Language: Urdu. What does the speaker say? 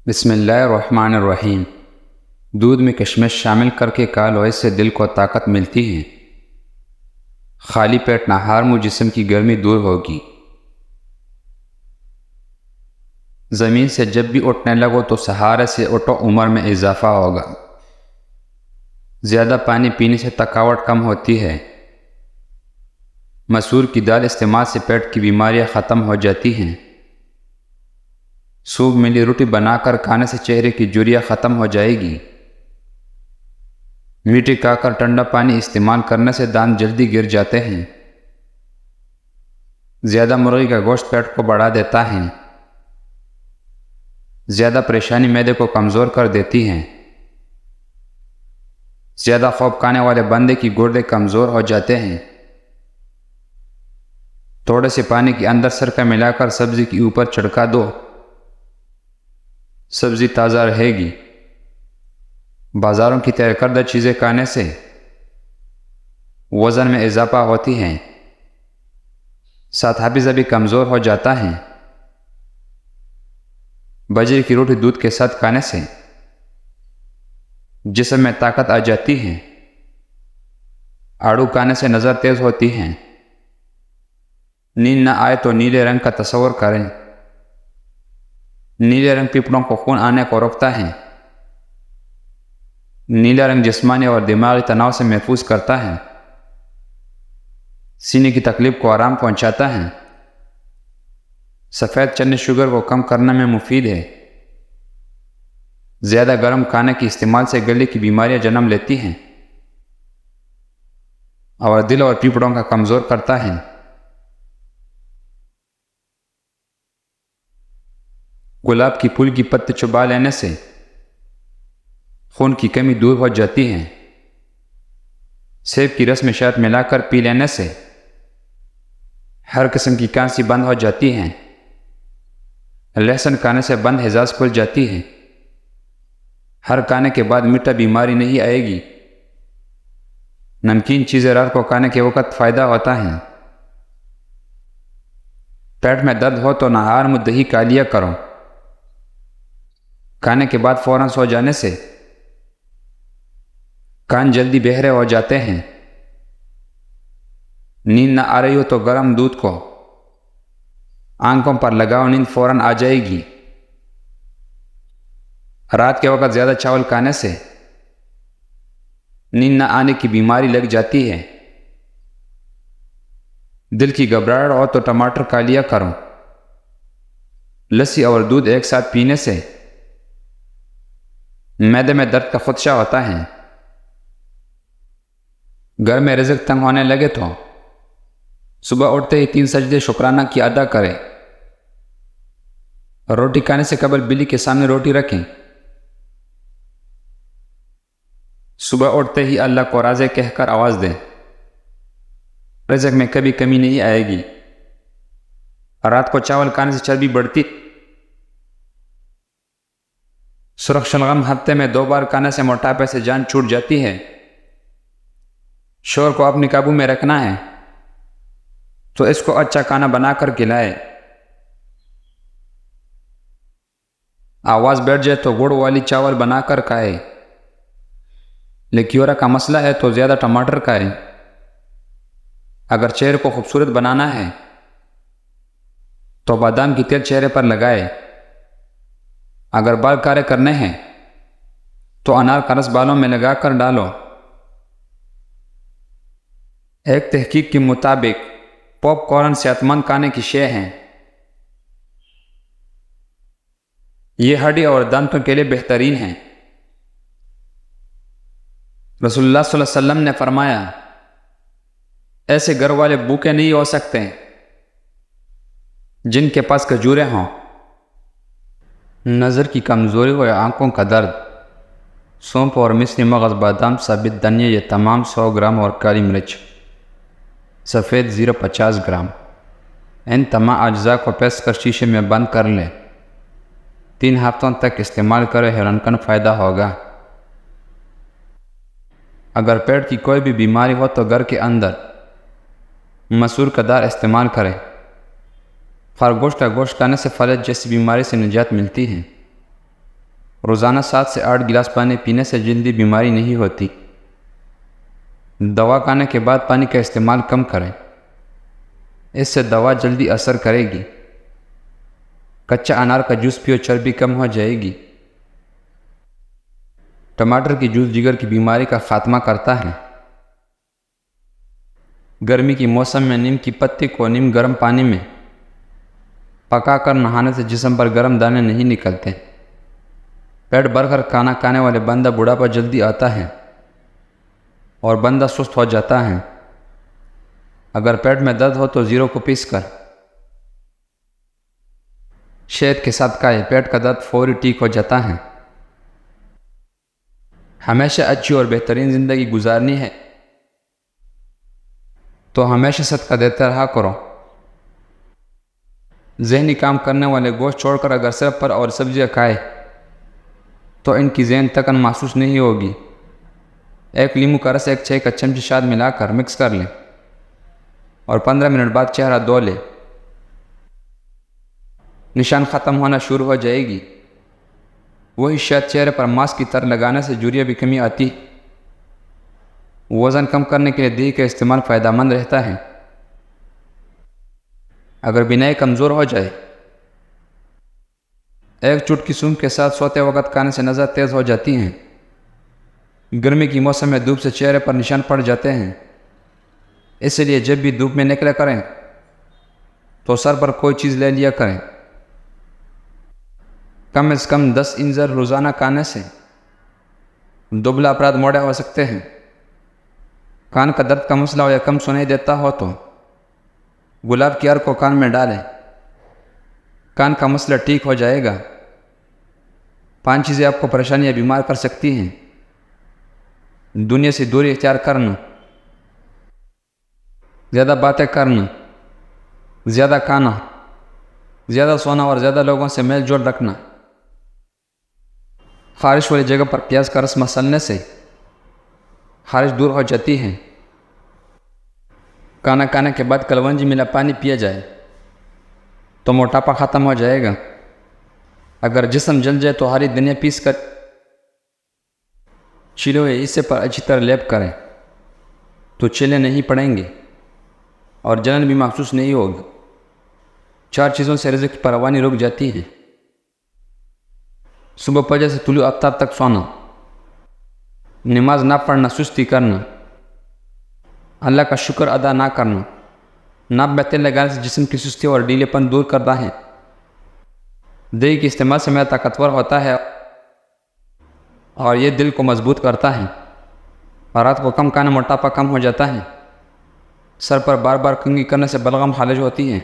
بسم اللہ الرحمن الرحیم۔ دودھ میں کشمش شامل کر کے کالوئے سے دل کو طاقت ملتی ہے۔ خالی پیٹ نہار منہ جسم کی گرمی دور ہوگی۔ زمین سے جب بھی اٹھنے لگو تو سہارے سے اٹھو، عمر میں اضافہ ہوگا۔ زیادہ پانی پینے سے تھکاوٹ کم ہوتی ہے۔ مسور کی دال استعمال سے پیٹ کی بیماریاں ختم ہو جاتی ہیں۔ سوپ ملی روٹی بنا کر کھانے سے چہرے کی جھریاں ختم ہو جائے گی۔ میٹھی کھا کر ٹھنڈا پانی استعمال کرنے سے دانت جلدی گر جاتے ہیں۔ زیادہ مرغی کا گوشت پیٹ کو بڑھا دیتا ہے۔ زیادہ پریشانی معدے کو کمزور کر دیتی ہے۔ زیادہ خوب کھانے والے بندے کی گردے کمزور ہو جاتے ہیں۔ تھوڑے سے پانی کے اندر سرکہ ملا کر سبزی کے اوپر چھڑکا دو، سبزی تازہ رہے گی۔ بازاروں کی تیار کردہ چیزیں کھانے سے وزن میں اضافہ ہوتی ہے، ساتھ حافظہ بھی کمزور ہو جاتا ہے۔ بجرے کی روٹی دودھ کے ساتھ کھانے سے جسم میں طاقت آ جاتی ہے۔ آڑو کھانے سے نظر تیز ہوتی ہے۔ نیند نہ آئے تو نیلے رنگ کا تصور کریں۔ نیلے رنگ پھیپھڑوں کو خون آنے کو روکتا ہے۔ نیلا رنگ جسمانی اور دماغی تناؤ سے محفوظ کرتا ہے۔ سینے کی تکلیف کو آرام پہنچاتا ہے۔ سفید چنے شوگر کو کم کرنے میں مفید ہے۔ زیادہ گرم کھانے کے استعمال سے گلے کی بیماریاں جنم لیتی ہیں اور دل اور پھیپھڑوں کا کمزور کرتا ہے۔ گلاب کی پھول کی پتے چبا لینے سے خون کی کمی دور ہو جاتی ہے۔ سیب کی رس میں شہد ملا کر پی لینے سے ہر قسم کی کھانسی بند ہو جاتی ہے۔ لہسن کھانے سے بند حجاز کھل جاتی ہے۔ ہر کھانے کے بعد میٹھا بیماری نہیں آئے گی۔ نمکین چیزیں رات کو کھانے کے وقت فائدہ ہوتا ہے۔ پیٹ میں درد ہو تو نہار منہ دہی کھا لیا کرو۔ کھانے کے بعد فوراً سو جانے سے کان جلدی بہرے ہو جاتے ہیں۔ نیند نہ آ رہی ہو تو گرم دودھ کو آنکھوں پر لگاؤ، نیند فوراً آ جائے گی۔ رات کے وقت زیادہ چاول کھانے سے نیند نہ آنے کی بیماری لگ جاتی ہے۔ دل کی گھبراہٹ ہو تو ٹماٹر کھا لیا کرو۔ لسی اور دودھ ایک ساتھ پینے سے معدے میں درد کا خدشہ ہوتا ہے۔ گھر میں رزق تنگ ہونے لگے تو صبح اٹھتے ہی 3 سجدے شکرانہ کی ادا کریں۔ روٹی کھانے سے قبل بلی کے سامنے روٹی رکھیں۔ صبح اٹھتے ہی اللہ کو راضی کہہ کر آواز دیں۔ رزق میں کبھی کمی نہیں آئے گی۔ رات کو چاول کھانے سے چربی بڑھتی۔ سرخ شلغم ہفتے میں 2 بار کھانے سے موٹاپے سے جان چھوٹ جاتی ہے۔ شوہر کو اپنے قابو میں رکھنا ہے تو اس کو اچھا کھانا بنا کر کھلائے۔ آواز بیٹھ جائے تو گڑ والی چاول بنا کر کھائے۔ لیکیورا کا مسئلہ ہے تو زیادہ ٹماٹر کھائے۔ اگر چہرے کو خوبصورت بنانا ہے تو بادام کی تیل چہرے پر لگائے۔ اگر بال کالے کرنے ہیں تو انار کا رس بالوں میں لگا کر ڈالو۔ ایک تحقیق کے مطابق پاپ کارن صحت مند کھانے کی شے ہیں۔ یہ ہڈی اور دانتوں کے لیے بہترین ہیں۔ رسول اللہ صلی اللہ علیہ وسلم نے فرمایا، ایسے گھر والے بھوکے نہیں ہو سکتے جن کے پاس کھجوریں ہوں۔ نظر کی کمزوری و آنکھوں کا درد، سونف اور مصری مغز، بادام، ثابت دھنیا یہ تمام 100 گرام اور کالی مرچ، سفید زیرہ 50 گرام، ان تمام اجزاء کو پیس کر شیشے میں بند کر لیں۔ 3 ہفتوں تک استعمال کرے، حیران کن فائدہ ہوگا۔ اگر پیٹ کی کوئی بھی بیماری ہو تو گھر کے اندر مسور کا دال استعمال کریں۔ خرگوش کا گوشت کھانے سے فلج جیسی بیماری سے نجات ملتی ہے۔ روزانہ 7 سے 8 گلاس پانی پینے سے جلدی بیماری نہیں ہوتی۔ دوا کھانے کے بعد پانی کا استعمال کم کریں، اس سے دوا جلدی اثر کرے گی۔ کچا انار کا جوس پیو، چربی کم ہو جائے گی۔ ٹماٹر کی جوس جگر کی بیماری کا خاتمہ کرتا ہے۔ گرمی کے موسم میں نیم کی پتی کو نیم گرم پانی میں پکا کر نہانے سے جسم پر گرم دانے نہیں نکلتے۔ پیٹ بھر کر کھانا کھانے والے بندہ بڑھاپا جلدی آتا ہے اور بندہ سست ہو جاتا ہے۔ اگر پیٹ میں درد ہو تو زیرو کو پیس کر شہد کے ساتھ کھائے، پیٹ کا درد فوری ٹھیک ہو جاتا ہے۔ ہمیشہ اچھی اور بہترین زندگی گزارنی ہے تو ہمیشہ صدقہ دیتے رہا کرو۔ ذہنی کام کرنے والے گوشت چھوڑ کر اگر صرف پھل اور سبزیاں کھائے تو ان کی ذہن تھکن محسوس نہیں ہوگی۔ ایک لیمو کا رس ایک چائے کا چمچ شہد ملا کر مکس کر لیں اور 15 منٹ بعد چہرہ دھو لیں۔ نشان ختم ہونا شروع ہو جائے گی۔ وہی شہد چہرے پر ماسک کی طرح لگانے سے جھریاں بھی کمی آتی۔ وزن کم کرنے کے لیے دہی کا استعمال فائدہ مند رہتا ہے۔ اگر بینائی کمزور ہو جائے، ایک چٹکی سونف کے ساتھ سوتے وقت کھانے سے نظر تیز ہو جاتی ہیں۔ گرمی کی موسم میں دھوپ سے چہرے پر نشان پڑ جاتے ہیں، اس لیے جب بھی دھوپ میں نکلے کریں تو سر پر کوئی چیز لے لیا کریں۔ کم از کم 10 انجر روزانہ کھانے سے دبلا افراد موڑے ہو سکتے ہیں۔ کان کا درد کا مسئلہ ہو یا کم سنائی دیتا ہو تو گلاب کی ارک کو کان میں ڈالیں، کان کا مسئلہ ٹھیک ہو جائے گا۔ 5 چیزیں آپ کو پریشانی یا بیمار کر سکتی ہیں۔ دنیا سے دوری اختیار کرنا، زیادہ باتیں کرنا، زیادہ کھانا، زیادہ سونا اور زیادہ لوگوں سے میل جول رکھنا۔ خارش والی جگہ پر پیاز کا رس مسلنے سے خارش دور ہو جاتی ہے۔ کھانا کھانے کے بعد کلونجی ملا پانی پیا جائے تو موٹاپا ختم ہو جائے گا۔ اگر جسم جل جائے تو ہری دھنیا پیس کر چھیلے ہوئے حصے پر اچھی طرح لیپ کریں تو چھیلے نہیں پڑیں گے اور جلن بھی محسوس نہیں ہوگی۔ 4 چیزوں سے رزق کی فراوانی رک جاتی ہے۔ صبح فجر سے طلوع آفتاب تک سونا، نماز نہ پڑھنا، سستی کرنا، اللہ کا شکر ادا نہ کرنا۔ ناپ میں تیل لگانے سے جسم کی سستی اور ڈھیلے پن دور کرتا ہے۔ دہی کے استعمال سے میرا طاقتور ہوتا ہے اور یہ دل کو مضبوط کرتا ہے۔ اور رات کو کم کھانا موٹاپا کم ہو جاتا ہے۔ سر پر بار بار کنگھی کرنے سے بلغم خارج ہوتی ہے۔